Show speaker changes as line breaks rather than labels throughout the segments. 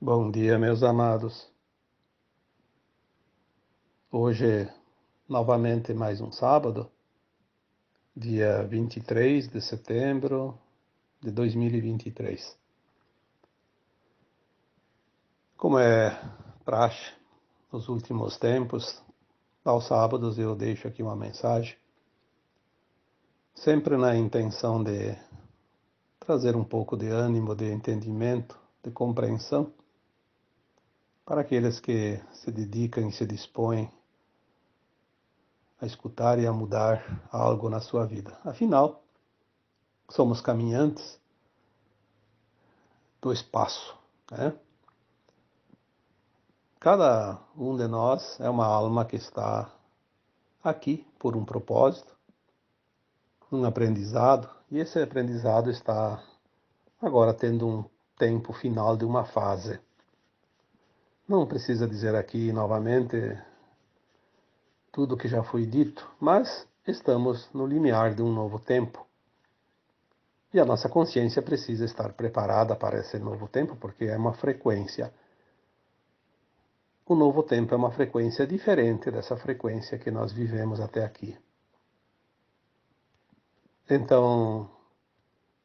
Bom dia, meus amados. Hoje, novamente, mais um sábado, dia 23 de setembro de 2023. Como é praxe nos últimos tempos, aos sábados eu deixo aqui uma mensagem, sempre na intenção de trazer um pouco de ânimo, de entendimento, de compreensão para aqueles que se dedicam e se dispõem a escutar e a mudar algo na sua vida. Afinal, somos caminhantes do espaço, né? Cada um de nós é uma alma que está aqui por um propósito, um aprendizado, e esse aprendizado está agora tendo um tempo final de uma fase. Não precisa dizer aqui novamente tudo o que já foi dito, mas estamos no limiar de um novo tempo. E a nossa consciência precisa estar preparada para esse novo tempo, porque é uma frequência. O novo tempo é uma frequência diferente dessa frequência que nós vivemos até aqui. Então,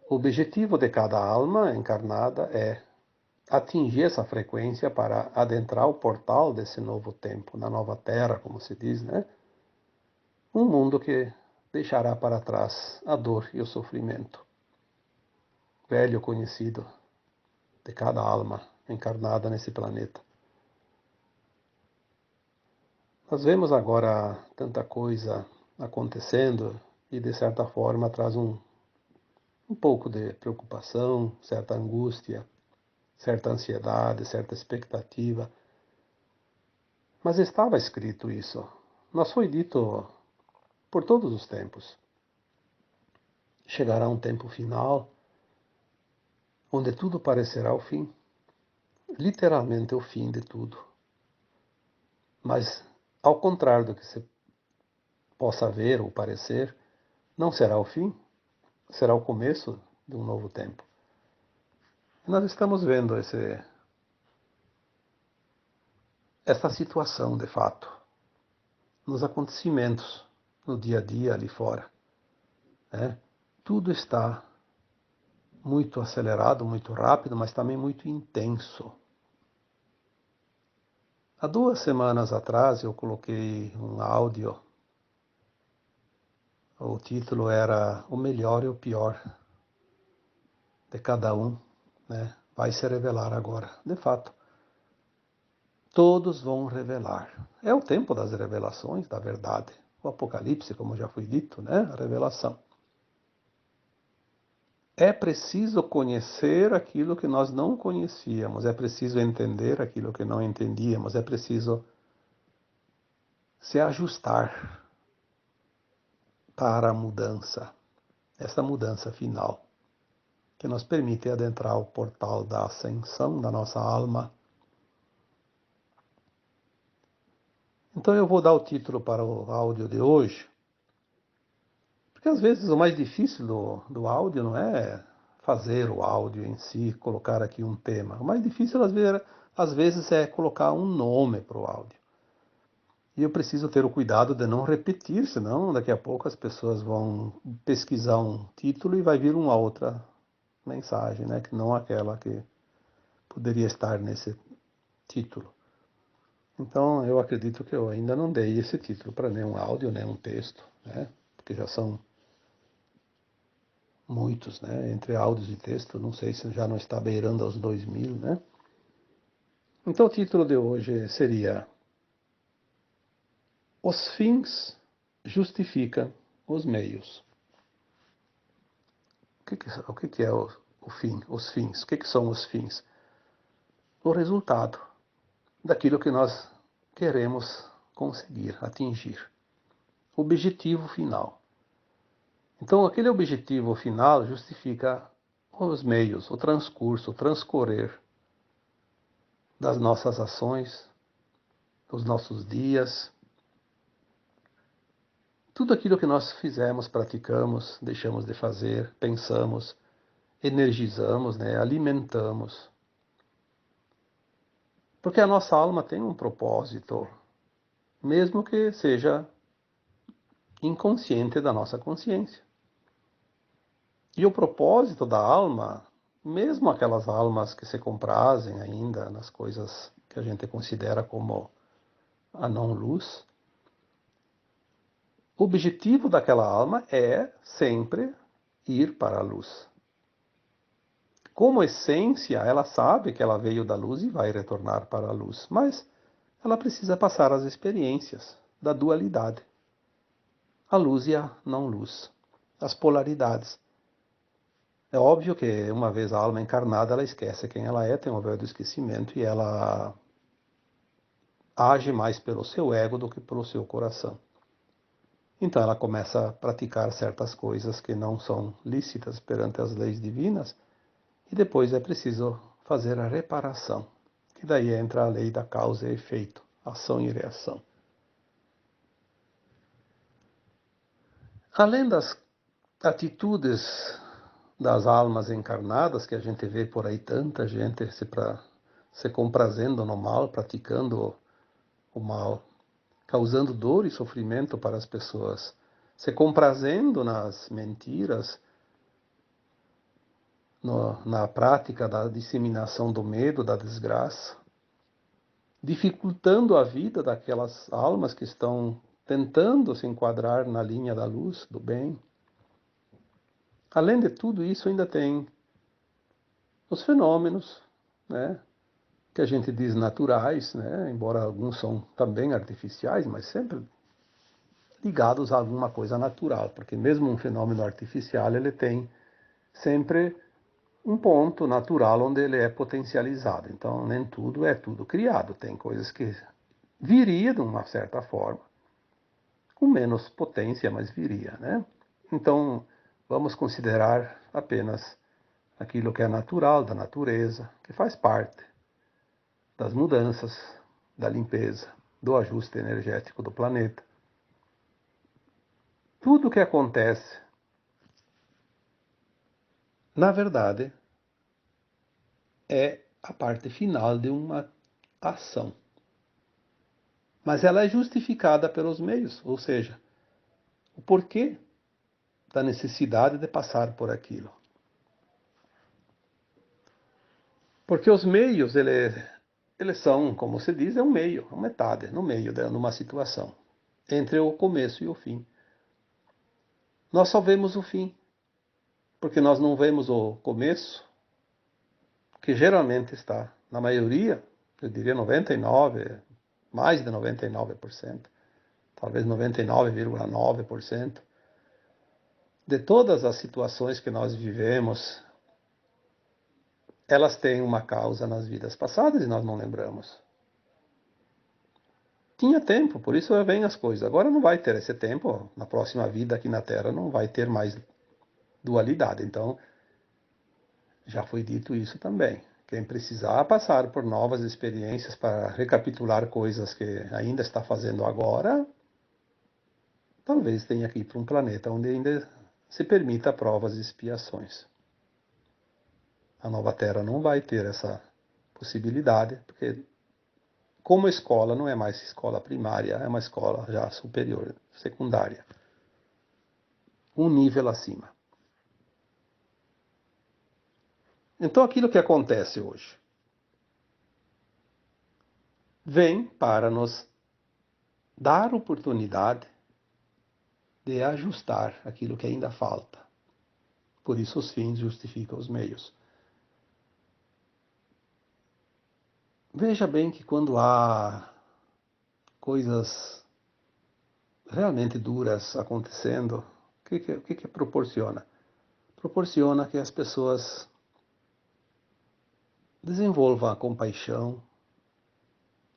o objetivo de cada alma encarnada é atingir essa frequência para adentrar o portal desse novo tempo, na nova terra, como se diz, né? Um mundo que deixará para trás a dor e o sofrimento, velho conhecido de cada alma encarnada nesse planeta. Nós vemos agora tanta coisa acontecendo e, de certa forma, traz um pouco de preocupação, certa angústia, certa ansiedade, certa expectativa. Mas estava escrito isso. Nos foi dito por todos os tempos. Chegará um tempo final onde tudo parecerá o fim, literalmente o fim de tudo. Mas, ao contrário do que se possa ver ou parecer, não será o fim, será o começo de um novo tempo. E nós estamos vendo essa situação, de fato, nos acontecimentos, no dia a dia ali fora. Né? Tudo está muito acelerado, muito rápido, mas também muito intenso. Há 2 semanas atrás eu coloquei um áudio. O título era O Melhor e o Pior de Cada Um, né? Vai se revelar agora. De fato, todos vão revelar. É o tempo das revelações, da verdade. O Apocalipse, como já foi dito, né? A revelação. É preciso conhecer aquilo que nós não conhecíamos, é preciso entender aquilo que não entendíamos, é preciso se ajustar para a mudança, essa mudança final, que nos permite adentrar o portal da ascensão da nossa alma. Então eu vou dar o título para o áudio de hoje, porque às vezes o mais difícil do áudio não é fazer o áudio em si, colocar aqui um tema. O mais difícil às vezes é colocar um nome para o áudio. E eu preciso ter o cuidado de não repetir, senão daqui a pouco as pessoas vão pesquisar um título e vai vir uma outra mensagem, né? Que não aquela que poderia estar nesse título. Então eu acredito que eu ainda não dei esse título para nenhum áudio, nenhum texto, né? Porque já são muitos, né? Entre áudios e texto, não sei se já não está beirando aos 2000, né? Então o título de hoje seria Os fins justificam os meios. O que é o fim? Os fins. O que são os fins? O resultado daquilo que nós queremos conseguir, atingir. O objetivo final. Então, aquele objetivo final justifica os meios, o transcurso, o transcorrer das nossas ações, dos nossos dias, tudo aquilo que nós fizemos, praticamos, deixamos de fazer, pensamos, energizamos, né, alimentamos. Porque a nossa alma tem um propósito, mesmo que seja inconsciente da nossa consciência. E o propósito da alma, mesmo aquelas almas que se comprazem ainda nas coisas que a gente considera como a não-luz, o objetivo daquela alma é sempre ir para a luz. Como essência, ela sabe que ela veio da luz e vai retornar para a luz, mas ela precisa passar as experiências da dualidade, a luz e a não-luz, as polaridades. É óbvio que uma vez a alma encarnada, ela esquece quem ela é, tem o véu do esquecimento e ela age mais pelo seu ego do que pelo seu coração. Então ela começa a praticar certas coisas que não são lícitas perante as leis divinas e depois é preciso fazer a reparação, que daí entra a lei da causa e efeito, ação e reação. Além das atitudes das almas encarnadas, que a gente vê por aí tanta gente se comprazendo no mal, praticando o mal, causando dor e sofrimento para as pessoas, se comprazendo nas mentiras, na prática da disseminação do medo, da desgraça, dificultando a vida daquelas almas que estão tentando se enquadrar na linha da luz, do bem. Além de tudo isso, ainda tem os fenômenos, né, que a gente diz naturais, né, embora alguns são também artificiais, mas sempre ligados a alguma coisa natural, porque mesmo um fenômeno artificial, ele tem sempre um ponto natural onde ele é potencializado. Então, nem tudo é tudo criado. Tem coisas que viria de uma certa forma, com menos potência, mas viria, né? Então, vamos considerar apenas aquilo que é natural da natureza, que faz parte das mudanças, da limpeza, do ajuste energético do planeta. Tudo o que acontece, na verdade, é a parte final de uma ação. Mas ela é justificada pelos meios, ou seja, o porquê da necessidade de passar por aquilo. Porque os meios, eles são, como se diz, é um meio, uma metade, no meio de uma situação, entre o começo e o fim. Nós só vemos o fim, porque nós não vemos o começo, que geralmente está, na maioria, eu diria 99%, mais de 99%, talvez 99,9%, de todas as situações que nós vivemos, elas têm uma causa nas vidas passadas e nós não lembramos. Tinha tempo, por isso vem as coisas. Agora não vai ter esse tempo, na próxima vida aqui na Terra não vai ter mais dualidade. Então, já foi dito isso também. Quem precisar passar por novas experiências para recapitular coisas que ainda está fazendo agora, talvez tenha que ir para um planeta onde ainda se permita provas e expiações. A nova Terra não vai ter essa possibilidade, porque como escola não é mais escola primária, é uma escola já superior, secundária. Um nível acima. Então aquilo que acontece hoje vem para nos dar oportunidade de ajustar aquilo que ainda falta. Por isso os fins justificam os meios. Veja bem que quando há coisas realmente duras acontecendo, o que proporciona? Proporciona que as pessoas desenvolvam a compaixão,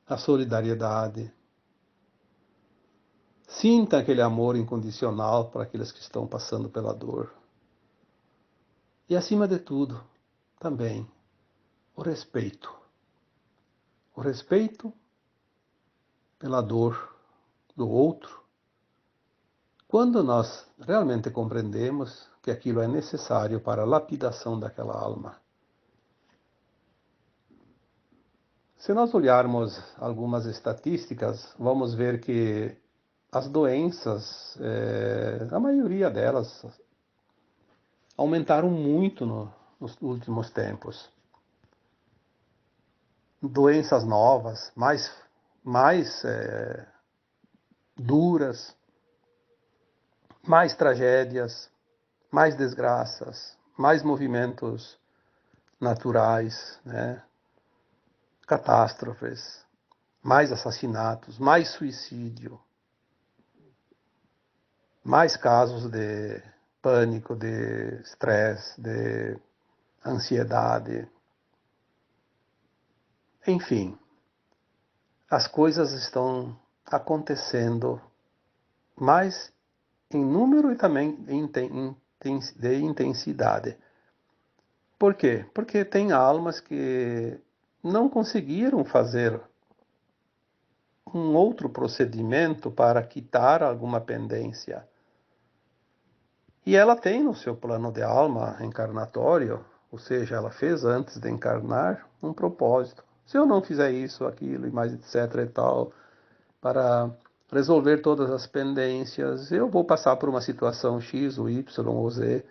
a solidariedade, sinta aquele amor incondicional para aqueles que estão passando pela dor. E acima de tudo, também, o respeito. O respeito pela dor do outro, quando nós realmente compreendemos que aquilo é necessário para a lapidação daquela alma. Se nós olharmos algumas estatísticas, vamos ver que as doenças, a maioria delas, aumentaram muito nos últimos tempos. Doenças novas, mais duras, mais tragédias, mais desgraças, mais movimentos naturais, né? Catástrofes, mais assassinatos, mais suicídio, mais casos de pânico, de estresse, de ansiedade. Enfim, as coisas estão acontecendo mais em número e também de intensidade. Por quê? Porque tem almas que não conseguiram fazer um outro procedimento para quitar alguma pendência. E ela tem no seu plano de alma encarnatório, ou seja, ela fez antes de encarnar um propósito. Se eu não fizer isso, aquilo e mais etc e tal, para resolver todas as pendências, eu vou passar por uma situação X ou Y ou Z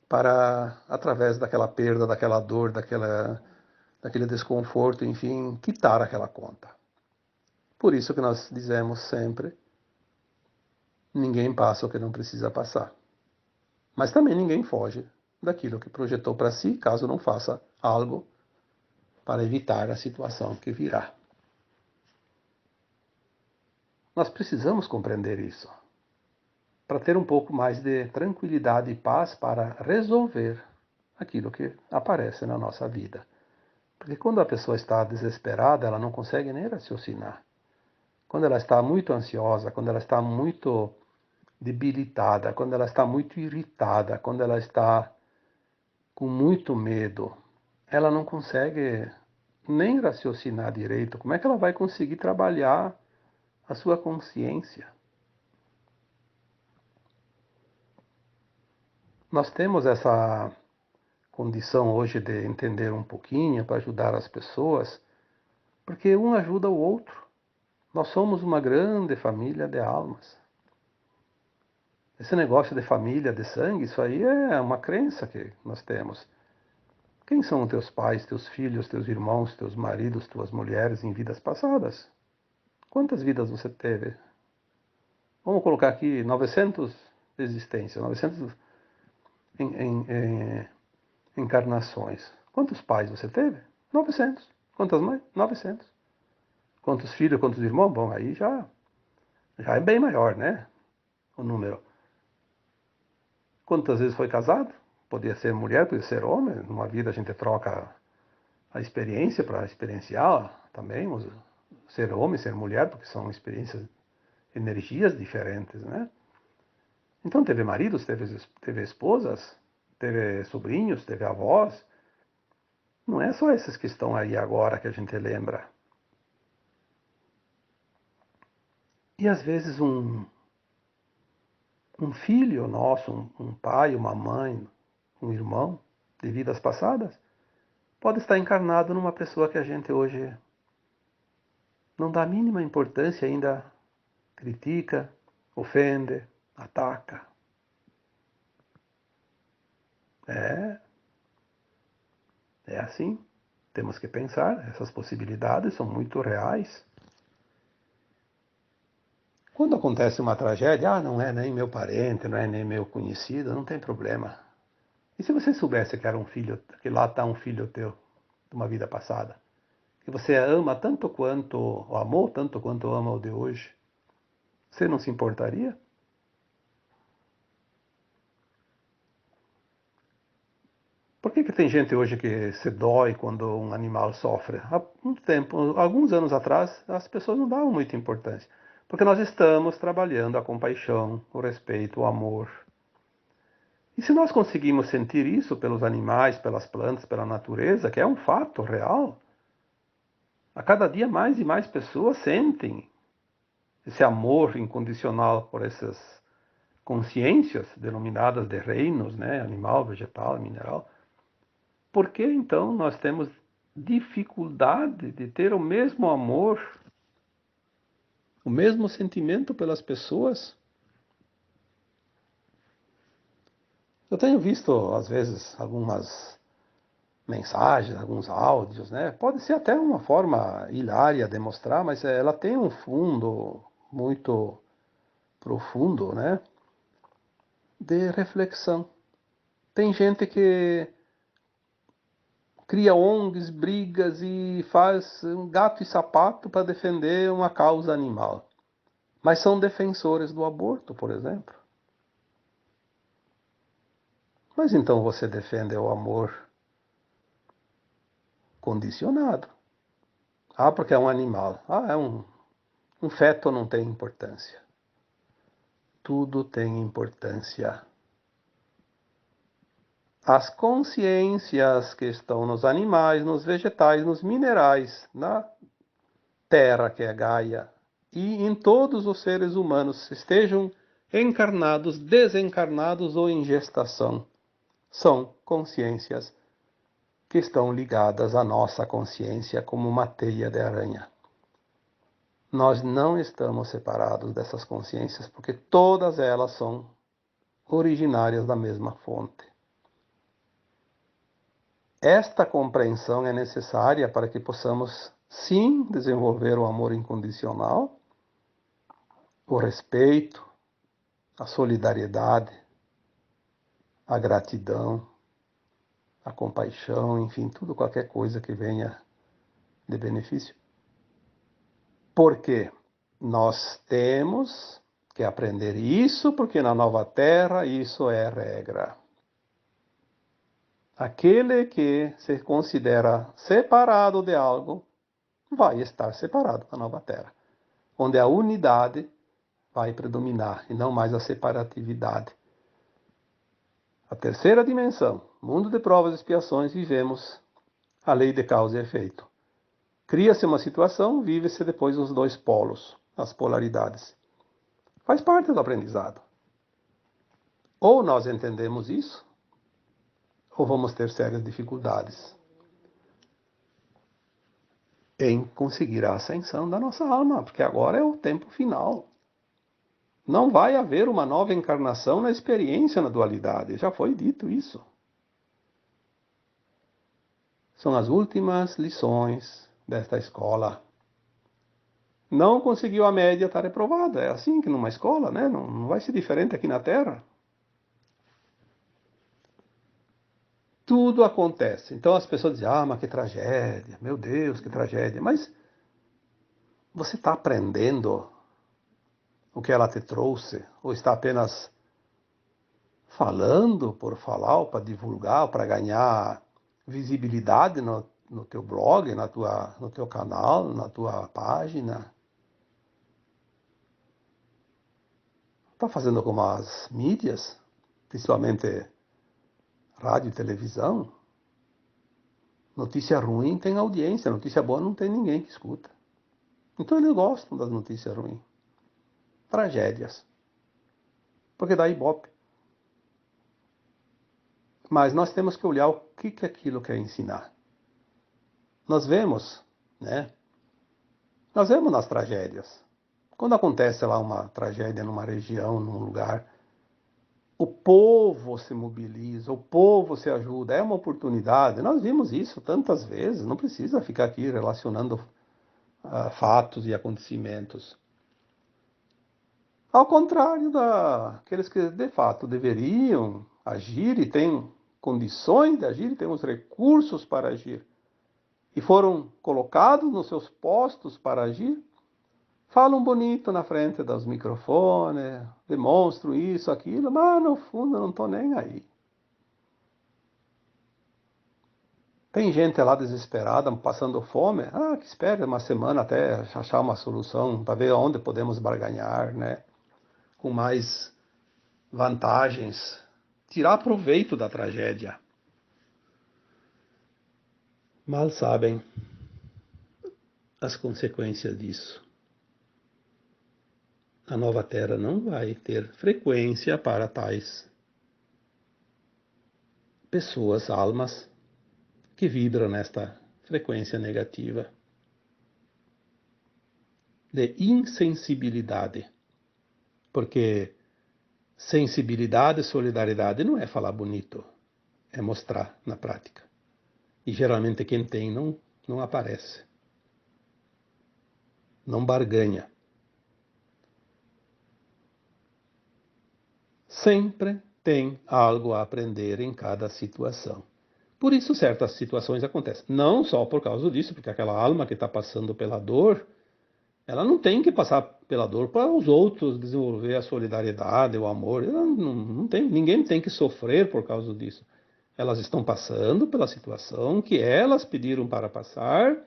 para, através daquela perda, daquela dor, daquele desconforto, enfim, quitar aquela conta. Por isso que nós dizemos sempre, ninguém passa o que não precisa passar. Mas também ninguém foge daquilo que projetou para si, caso não faça algo para evitar a situação que virá. Nós precisamos compreender isso, para ter um pouco mais de tranquilidade e paz para resolver aquilo que aparece na nossa vida. Porque quando a pessoa está desesperada, ela não consegue nem raciocinar. Quando ela está muito ansiosa, quando ela está muito debilitada, quando ela está muito irritada, quando ela está com muito medo, ela não consegue nem raciocinar direito. Como é que ela vai conseguir trabalhar a sua consciência? Nós temos essa condição hoje de entender um pouquinho para ajudar as pessoas, porque um ajuda o outro. Nós somos uma grande família de almas. Esse negócio de família, de sangue, isso aí é uma crença que nós temos. Quem são teus pais, teus filhos, teus irmãos, teus maridos, tuas mulheres em vidas passadas? Quantas vidas você teve? Vamos colocar aqui 900 existências, 900 encarnações. Quantos pais você teve? 900. Quantas mães? 900. Quantos filhos, quantos irmãos? Bom, aí já é bem maior, né? O número. Quantas vezes foi casado? Podia ser mulher, podia ser homem. Numa vida a gente troca a experiência para experienciar também, ser homem, ser mulher, porque são experiências, energias diferentes, né? Então teve maridos, teve esposas, teve sobrinhos, teve avós. Não é só esses que estão aí agora que a gente lembra. E às vezes um filho nosso, um pai, uma mãe, um irmão de vidas passadas, pode estar encarnado numa pessoa que a gente hoje não dá a mínima importância, ainda critica, ofende, ataca. É, é assim. Temos que pensar, essas possibilidades são muito reais. Quando acontece uma tragédia, não é nem meu parente, não é nem meu conhecido, não tem problema. E se você soubesse que era um filho, que lá está um filho teu, de uma vida passada, que você ama tanto quanto, ou amou tanto quanto ama o de hoje, você não se importaria? Por que tem gente hoje que se dói quando um animal sofre? Há um tempo, alguns anos atrás, as pessoas não davam muita importância. Porque nós estamos trabalhando a compaixão, o respeito, o amor. E se nós conseguimos sentir isso pelos animais, pelas plantas, pela natureza, que é um fato real, a cada dia mais e mais pessoas sentem esse amor incondicional por essas consciências denominadas de reinos, né? Animal, vegetal, mineral. Por que então nós temos dificuldade de ter o mesmo amor, o mesmo sentimento pelas pessoas. Eu tenho visto, às vezes, algumas mensagens, alguns áudios, né? Pode ser até uma forma hilária de mostrar, mas ela tem um fundo muito profundo, né? De reflexão. Tem gente que cria ONGs, brigas e faz um gato e sapato para defender uma causa animal. Mas são defensores do aborto, por exemplo. Mas então você defende o amor condicionado. Ah, porque é um animal. Ah, um feto não tem importância. Tudo tem importância. As consciências que estão nos animais, nos vegetais, nos minerais, na terra que é Gaia, e em todos os seres humanos, estejam encarnados, desencarnados ou em gestação, são consciências que estão ligadas à nossa consciência como uma teia de aranha. Nós não estamos separados dessas consciências porque todas elas são originárias da mesma fonte. Esta compreensão é necessária para que possamos, sim, desenvolver o amor incondicional, o respeito, a solidariedade, a gratidão, a compaixão, enfim, tudo, qualquer coisa que venha de benefício. Porque nós temos que aprender isso, porque na nova terra isso é regra. Aquele que se considera separado de algo, vai estar separado na nova terra, onde a unidade vai predominar e não mais a separatividade. A terceira dimensão, mundo de provas e expiações, vivemos a lei de causa e efeito. Cria-se uma situação, vive-se depois os dois polos, as polaridades. Faz parte do aprendizado. Ou nós entendemos isso, ou vamos ter sérias dificuldades em conseguir a ascensão da nossa alma, porque agora é o tempo final. Não vai haver uma nova encarnação na experiência na dualidade, já foi dito isso. São as últimas lições desta escola. Não conseguiu a média, está reprovado. É assim que numa escola, né? Não vai ser diferente aqui na Terra. Tudo acontece. Então as pessoas dizem, ah, mas que tragédia, meu Deus, que tragédia. Mas você está aprendendo o que ela te trouxe? Ou está apenas falando por falar, ou para divulgar, ou para ganhar visibilidade no teu blog, no teu canal, na tua página? Está fazendo como as mídias, principalmente rádio e televisão? Notícia ruim tem audiência, notícia boa não tem ninguém que escuta. Então eles gostam das notícias ruins. Tragédias. Porque dá ibope. Mas nós temos que olhar o que aquilo quer ensinar. Nós vemos, né? Nós vemos nas tragédias. Quando acontece lá uma tragédia numa região, num lugar, o povo se mobiliza, o povo se ajuda, é uma oportunidade. Nós vimos isso tantas vezes, não precisa ficar aqui relacionando fatos e acontecimentos. Ao contrário daqueles que de fato deveriam agir e têm condições de agir, e têm os recursos para agir, e foram colocados nos seus postos para agir, falam bonito na frente dos microfones, demonstram isso, aquilo, mas no fundo eu não estou nem aí. Tem gente lá desesperada, passando fome, que espere uma semana até achar uma solução, para ver onde podemos barganhar, né? Com mais vantagens, tirar proveito da tragédia. Mal sabem as consequências disso. A nova Terra não vai ter frequência para tais pessoas, almas, que vibram nesta frequência negativa, de insensibilidade. Porque sensibilidade e solidariedade não é falar bonito, é mostrar na prática. E geralmente quem tem não aparece, não barganha. Sempre tem algo a aprender em cada situação. Por isso certas situações acontecem. Não só por causa disso, porque aquela alma que está passando pela dor, ela não tem que passar pela dor para os outros desenvolver a solidariedade, o amor. Ela não tem, ninguém tem que sofrer por causa disso. Elas estão passando pela situação que elas pediram para passar,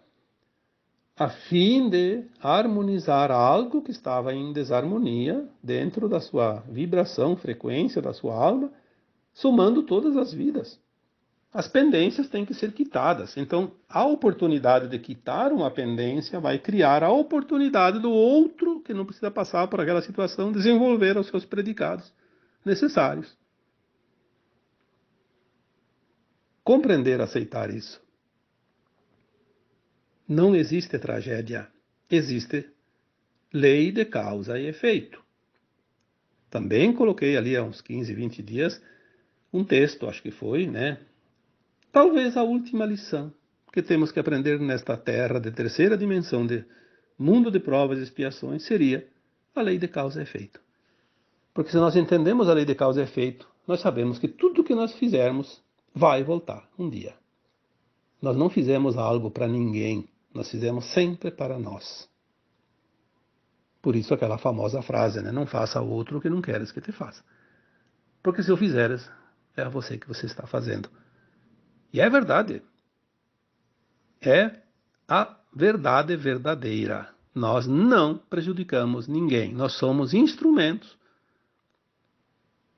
a fim de harmonizar algo que estava em desarmonia dentro da sua vibração, frequência da sua alma, somando todas as vidas. As pendências têm que ser quitadas. Então, a oportunidade de quitar uma pendência vai criar a oportunidade do outro, que não precisa passar por aquela situação, desenvolver os seus predicados necessários. Compreender, aceitar isso. Não existe tragédia, existe lei de causa e efeito. Também coloquei ali há uns 15, 20 dias um texto, acho que foi, né? Talvez a última lição que temos que aprender nesta terra de terceira dimensão, de mundo de provas e expiações, seria a lei de causa e efeito. Porque se nós entendemos a lei de causa e efeito, nós sabemos que tudo que nós fizermos vai voltar um dia. Nós não fizemos algo para ninguém, nós fizemos sempre para nós. Por isso aquela famosa frase, né? Não faça ao outro o que não queres que te faça. Porque se o fizeres, é a você que você está fazendo. E é verdade. É a verdade verdadeira. Nós não prejudicamos ninguém. Nós somos instrumentos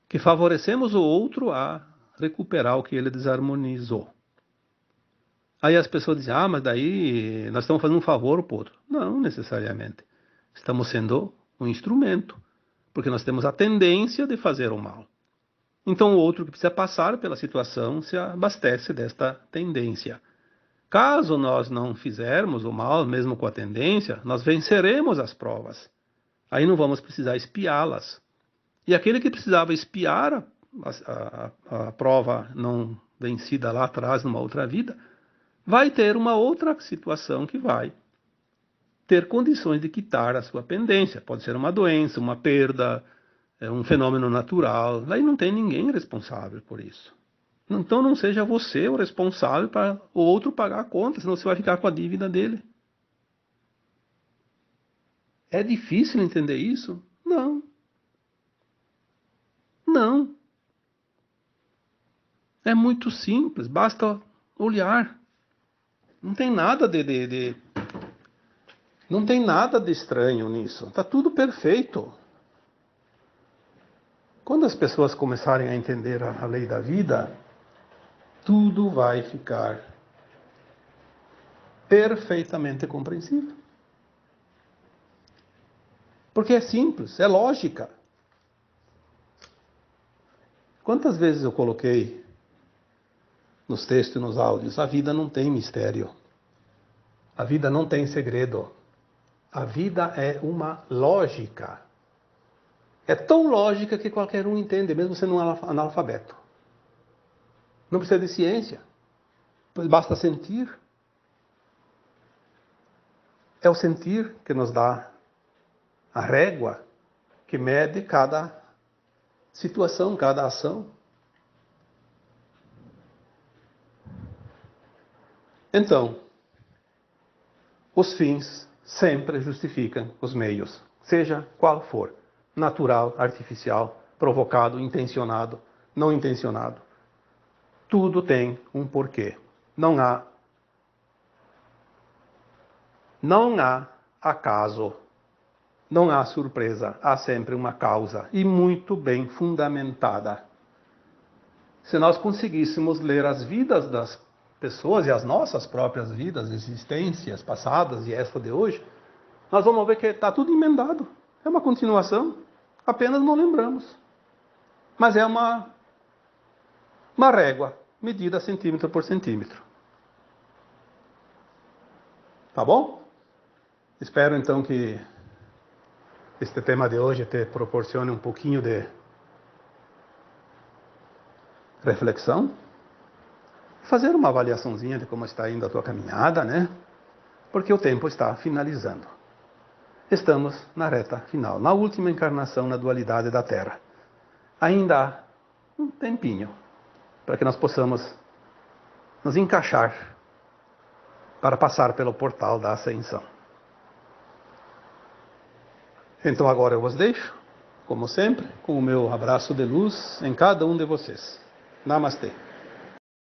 que favorecemos o outro a recuperar o que ele desarmonizou. Aí as pessoas dizem, mas daí nós estamos fazendo um favor para o outro. Não necessariamente. Estamos sendo um instrumento, porque nós temos a tendência de fazer o mal. Então o outro que precisa passar pela situação se abastece desta tendência. Caso nós não fizermos o mal, mesmo com a tendência, nós venceremos as provas. Aí não vamos precisar espiá-las. E aquele que precisava espiar a prova não vencida lá atrás, numa outra vida, vai ter uma outra situação que vai ter condições de quitar a sua pendência. Pode ser uma doença, uma perda, um fenômeno natural. Aí não tem ninguém responsável por isso. Então não seja você o responsável para o outro pagar a conta, senão você vai ficar com a dívida dele. É difícil entender isso? Não. Não. É muito simples, basta olhar. Não tem nada não tem nada de estranho nisso. Está tudo perfeito. Quando as pessoas começarem a entender a lei da vida, tudo vai ficar perfeitamente compreensível. Porque é simples, é lógica. Quantas vezes eu coloquei nos textos e nos áudios, a vida não tem mistério. A vida não tem segredo. A vida é uma lógica. É tão lógica que qualquer um entende, mesmo sendo um analfabeto. Não precisa de ciência. Basta sentir. É o sentir que nos dá a régua que mede cada situação, cada ação. Então, os fins sempre justificam os meios, seja qual for, natural, artificial, provocado, intencionado, não intencionado. Tudo tem um porquê. Não há acaso, não há surpresa, há sempre uma causa e muito bem fundamentada. Se nós conseguíssemos ler as vidas das pessoas e as nossas próprias vidas, existências passadas e esta de hoje, nós vamos ver que está tudo emendado. É uma continuação, apenas não lembramos. Mas é uma régua, medida centímetro por centímetro. Tá bom? Espero então que este tema de hoje te proporcione um pouquinho de reflexão, fazer uma avaliaçãozinha de como está indo a tua caminhada, né? Porque o tempo está finalizando. Estamos na reta final, na última encarnação na dualidade da Terra. Ainda há um tempinho para que nós possamos nos encaixar para passar pelo portal da ascensão. Então agora eu vos deixo, como sempre, com o meu abraço de luz em cada um de vocês. Namastê.